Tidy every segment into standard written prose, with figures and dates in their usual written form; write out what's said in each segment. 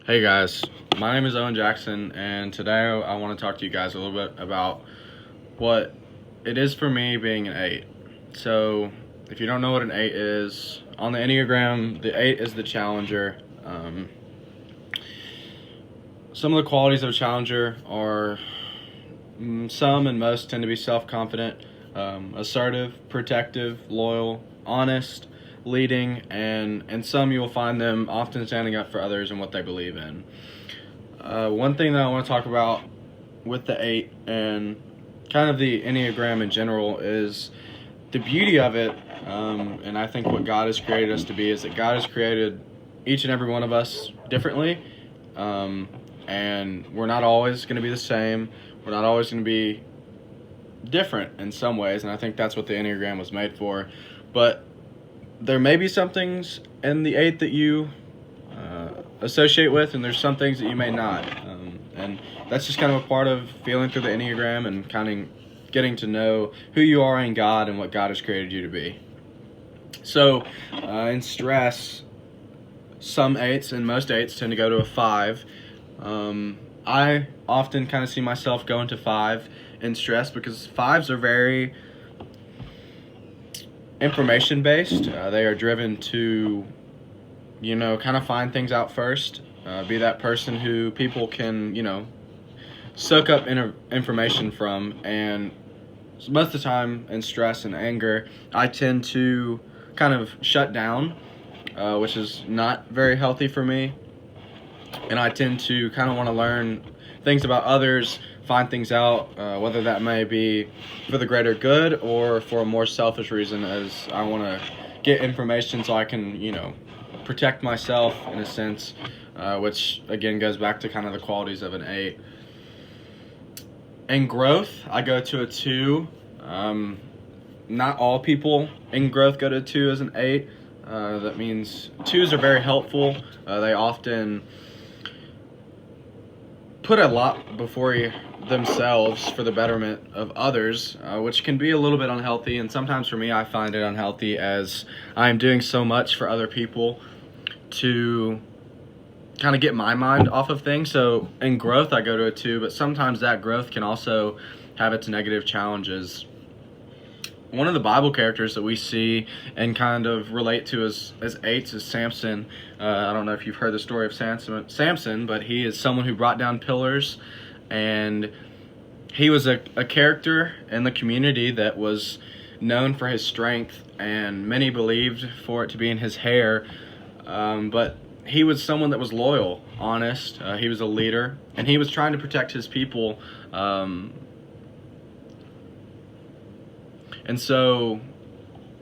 Hey guys, my name is Owen Jackson, and today I want to talk to you guys a little bit about what it is for me being an 8. So, if you don't know what an 8 is, on the Enneagram, the 8 is the challenger. Some of the qualities of a challenger are some and most tend to be self-confident, assertive, protective, loyal, honest, leading, and some you will find them often standing up for others and what they believe in. One thing that I want to talk about with the 8 and kind of the Enneagram in general is the beauty of it, and I think what God has created us to be is that God has created each and every one of us differently, and we're not always going to be the same. We're not always going to be different in some ways, and I think that's what the Enneagram was made for. But there may be some things in the 8 that you associate with, and there's some things that you may not. And that's just kind of a part of feeling through the Enneagram and kind of getting to know who you are in God and what God has created you to be. So in stress, some 8s and most 8s tend to go to a 5. I often kind of see myself going to 5 in stress because 5s are very information based. They are driven to, kind of find things out first. Be that person who people can, soak up information from. And most of the time in stress and anger, I tend to kind of shut down, which is not very healthy for me. And I tend to kind of want to learn things about others, find things out, whether that may be for the greater good or for a more selfish reason, as I want to get information so I can, protect myself in a sense, which again goes back to kind of the qualities of an 8. In growth, I go to a 2. Not all people in growth go to a 2 as an 8. That means 2s are very helpful. They often put a lot before themselves for the betterment of others, which can be a little bit unhealthy. And sometimes for me, I find it unhealthy as I'm doing so much for other people to kind of get my mind off of things. So in growth, I go to a 2, but sometimes that growth can also have its negative challenges. One of the Bible characters that we see and kind of relate to as 8s is Samson. I don't know if you've heard the story of Samson, but he is someone who brought down pillars, and he was a character in the community that was known for his strength, and many believed for it to be in his hair, but he was someone that was loyal, honest. He was a leader, and he was trying to protect his people. And so,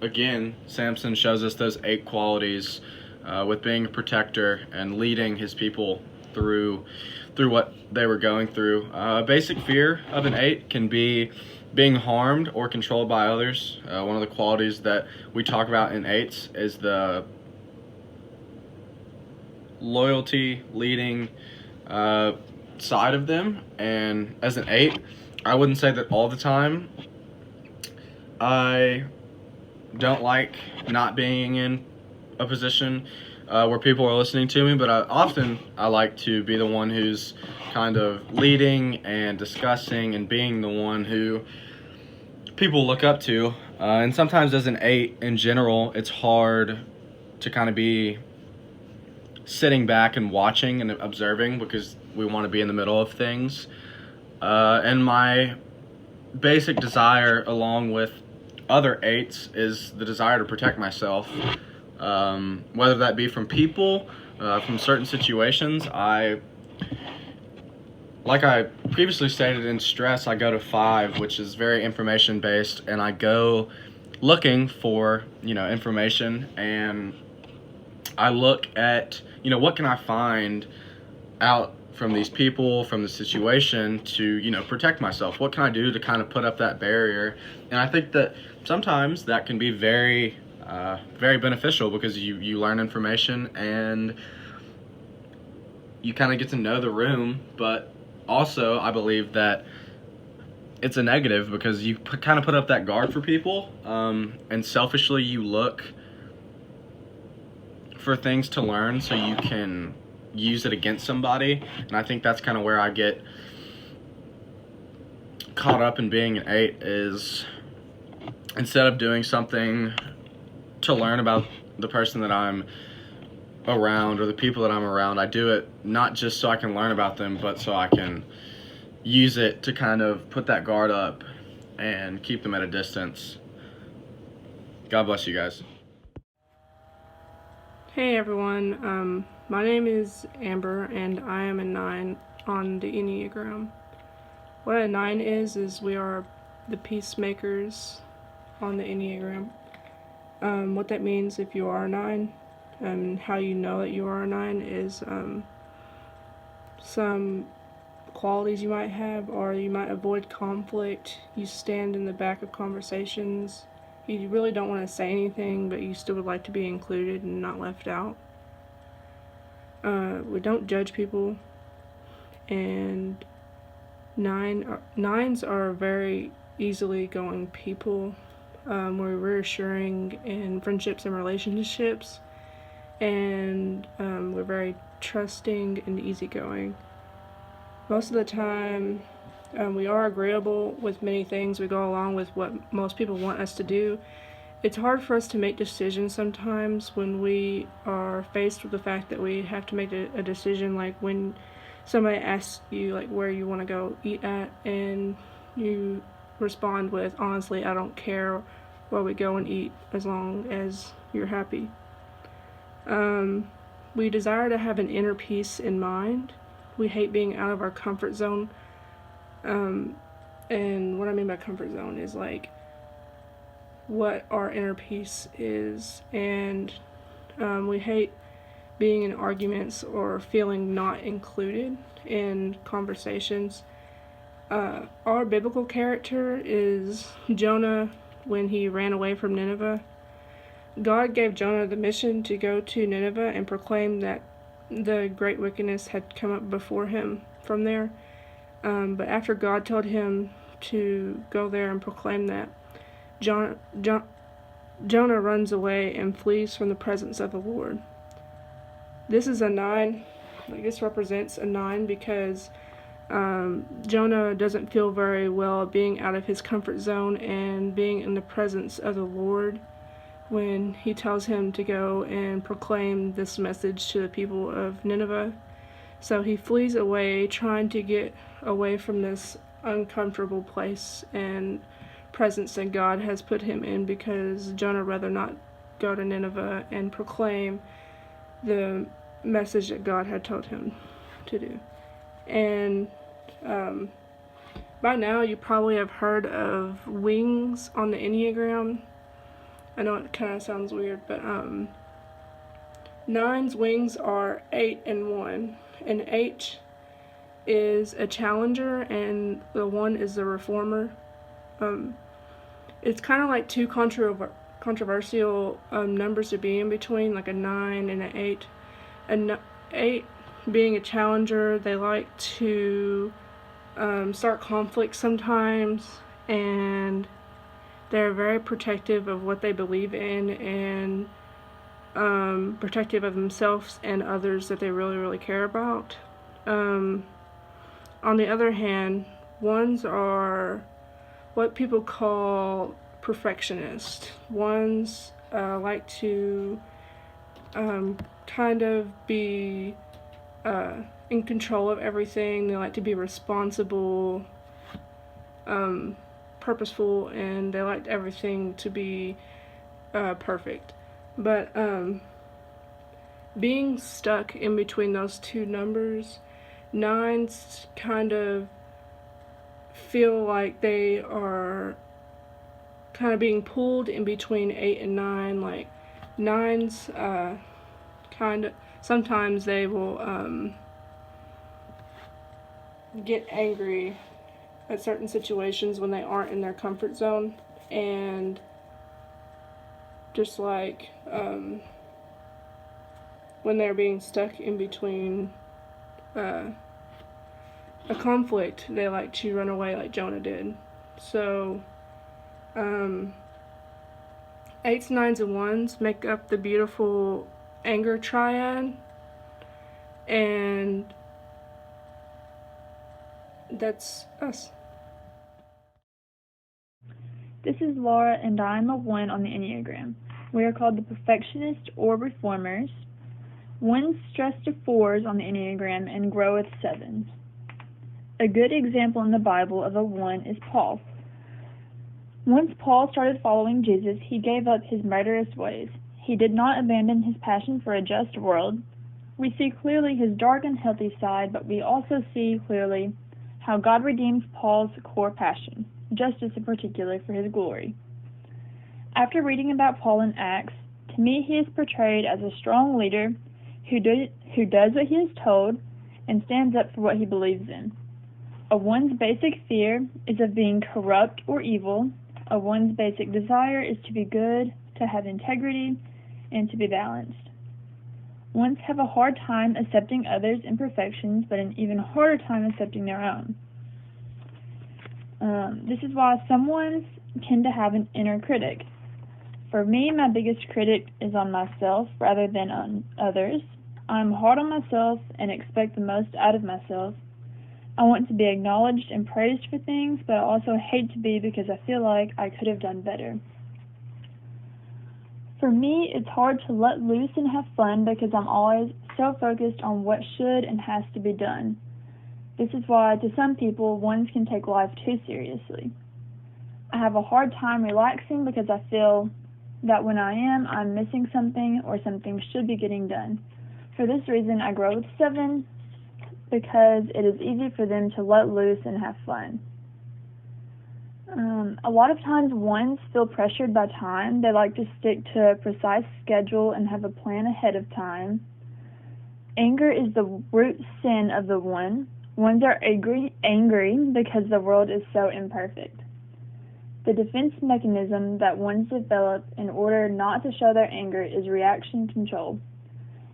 again, Samson shows us those 8 qualities with being a protector and leading his people through what they were going through. Basic fear of an 8 can be being harmed or controlled by others. One of the qualities that we talk about in 8s is the loyalty, leading side of them. And as an 8, I wouldn't say that all the time. I don't like not being in a position where people are listening to me, but I like to be the one who's kind of leading and discussing and being the one who people look up to. And sometimes as an 8 in general, it's hard to kind of be sitting back and watching and observing because we want to be in the middle of things. And my basic desire, along with other 8s, is the desire to protect myself, whether that be from people, from certain situations. Like I previously stated, in stress, I go to 5, which is very information based, and I go looking for information, and I look at what can I find out from these people, from the situation, to protect myself. What can I do to kind of put up that barrier? And I think that sometimes that can be very very beneficial because you learn information and you kind of get to know the room. But also I believe that it's a negative because you kind of put up that guard for people, and selfishly you look for things to learn so you can use it against somebody. And I think that's kind of where I get caught up in being an 8, is instead of doing something to learn about the person that I'm around or the people that I'm around, I do it not just so I can learn about them, but so I can use it to kind of put that guard up and keep them at a distance. God bless you guys. Hey everyone, my name is Amber and I am a 9 on the Enneagram. What a 9 is we are the peacemakers on the Enneagram. What that means if you are a 9, and how you know that you are a 9 is some qualities you might have, or you might avoid conflict. You stand in the back of conversations. You really don't want to say anything, but you still would like to be included and not left out. We don't judge people, and nines are very easily going people. We're reassuring in friendships and relationships, and we're very trusting and easygoing. Most of the time, we are agreeable with many things. We go along with what most people want us to do. It's hard for us to make decisions sometimes when we are faced with the fact that we have to make a decision, like when somebody asks you like where you want to go eat at, and you respond with, honestly, I don't care where we go and eat as long as you're happy. We desire to have an inner peace in mind. We hate being out of our comfort zone. And what I mean by comfort zone is like what our inner peace is. And we hate being in arguments or feeling not included in conversations. Our biblical character is Jonah when he ran away from Nineveh. God gave Jonah the mission to go to Nineveh and proclaim that the great wickedness had come up before him from there. But after God told him to go there and proclaim that, Jonah runs away and flees from the presence of the Lord. This is a 9. Like, this represents a 9 because Jonah doesn't feel very well being out of his comfort zone and being in the presence of the Lord when he tells him to go and proclaim this message to the people of Nineveh. So he flees away, trying to get away from this uncomfortable place and presence that God has put him in, because Jonah rather not go to Nineveh and proclaim the message that God had told him to do. And by now you probably have heard of wings on the Enneagram. I know it kind of sounds weird, but 9's wings are 8 and 1. And 8 is a challenger, and the 1 is the reformer. It's kind of like two controversial numbers to be in between, like a 9 and an 8. An 8 being a challenger, they like to start conflict sometimes, and they're very protective of what they believe in, and protective of themselves and others that they really, really care about. On the other hand, 1s are what people call perfectionist. 1s like to kind of be in control of everything. They like to be responsible, purposeful, and they like everything to be perfect. But being stuck in between those two numbers, 9s kind of feel like they are kind of being pulled in between 8 and 9. Like 9s kind of sometimes they will get angry at certain situations when they aren't in their comfort zone, and just like when they're being stuck in between a conflict, they like to run away like Jonah did. So 8s, 9s, and 1s make up the beautiful anger triad, And that's us. This is Laura, and I am a 1 on the Enneagram. We are called the perfectionists or reformers. 1s stress to 4s on the Enneagram and grow with 7s. A good example in the Bible of a 1 is Paul. Once Paul started following Jesus, he gave up his murderous ways. He did not abandon his passion for a just world. We see clearly his dark and healthy side, but we also see clearly how God redeems Paul's core passion, justice in particular, for his glory. After reading about Paul in Acts, to me he is portrayed as a strong leader who does what he is told and stands up for what he believes in. A 1's basic fear is of being corrupt or evil. A 1's basic desire is to be good, to have integrity, and to be balanced. 1s have a hard time accepting others' imperfections, but an even harder time accepting their own. This is why some 1s tend to have an inner critic. For me, my biggest critic is on myself rather than on others. I'm hard on myself and expect the most out of myself. I want to be acknowledged and praised for things, but I also hate to be because I feel like I could have done better. For me, it's hard to let loose and have fun because I'm always so focused on what should and has to be done. This is why, to some people, 1s can take life too seriously. I have a hard time relaxing because I feel that when I'm missing something or something should be getting done. For this reason, I grow with 7 because it is easy for them to let loose and have fun. A lot of times 1s feel pressured by time. They like to stick to a precise schedule and have a plan ahead of time. Anger is the root sin of the 1. 1s are angry because the world is so imperfect. The defense mechanism that 1s develop in order not to show their anger is reaction control.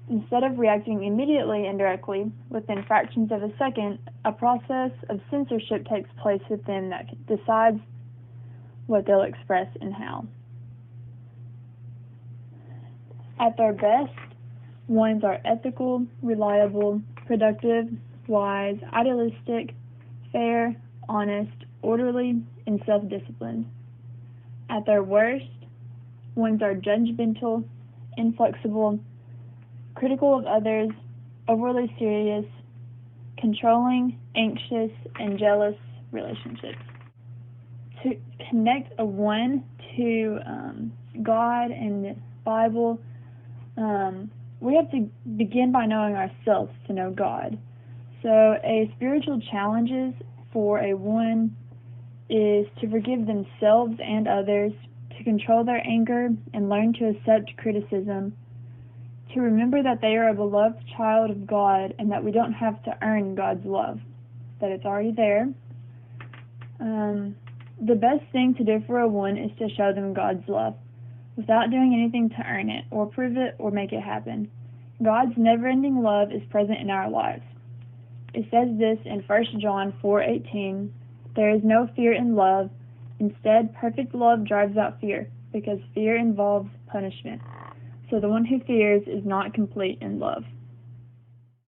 Instead of reacting immediately and directly, within fractions of a second, a process of censorship takes place with them that decides what they'll express and how. At their best, 1s are ethical, reliable, productive, wise, idealistic, fair, honest, orderly, and self-disciplined. At their worst, 1s are judgmental, inflexible, critical of others, overly serious, controlling, anxious, and jealous relationships. To connect a 1 to God and the Bible, we have to begin by knowing ourselves to know God. So a spiritual challenges for a 1 is to forgive themselves and others, to control their anger and learn to accept criticism, to remember that they are a beloved child of God and that we don't have to earn God's love, that it's already there. The best thing to do for a 1 is to show them God's love without doing anything to earn it or prove it or make it happen. God's never-ending love is present in our lives. It says this in 1 John 4:18, "There is no fear in love. Instead, perfect love drives out fear, because fear involves punishment. So the one who fears is not complete in love."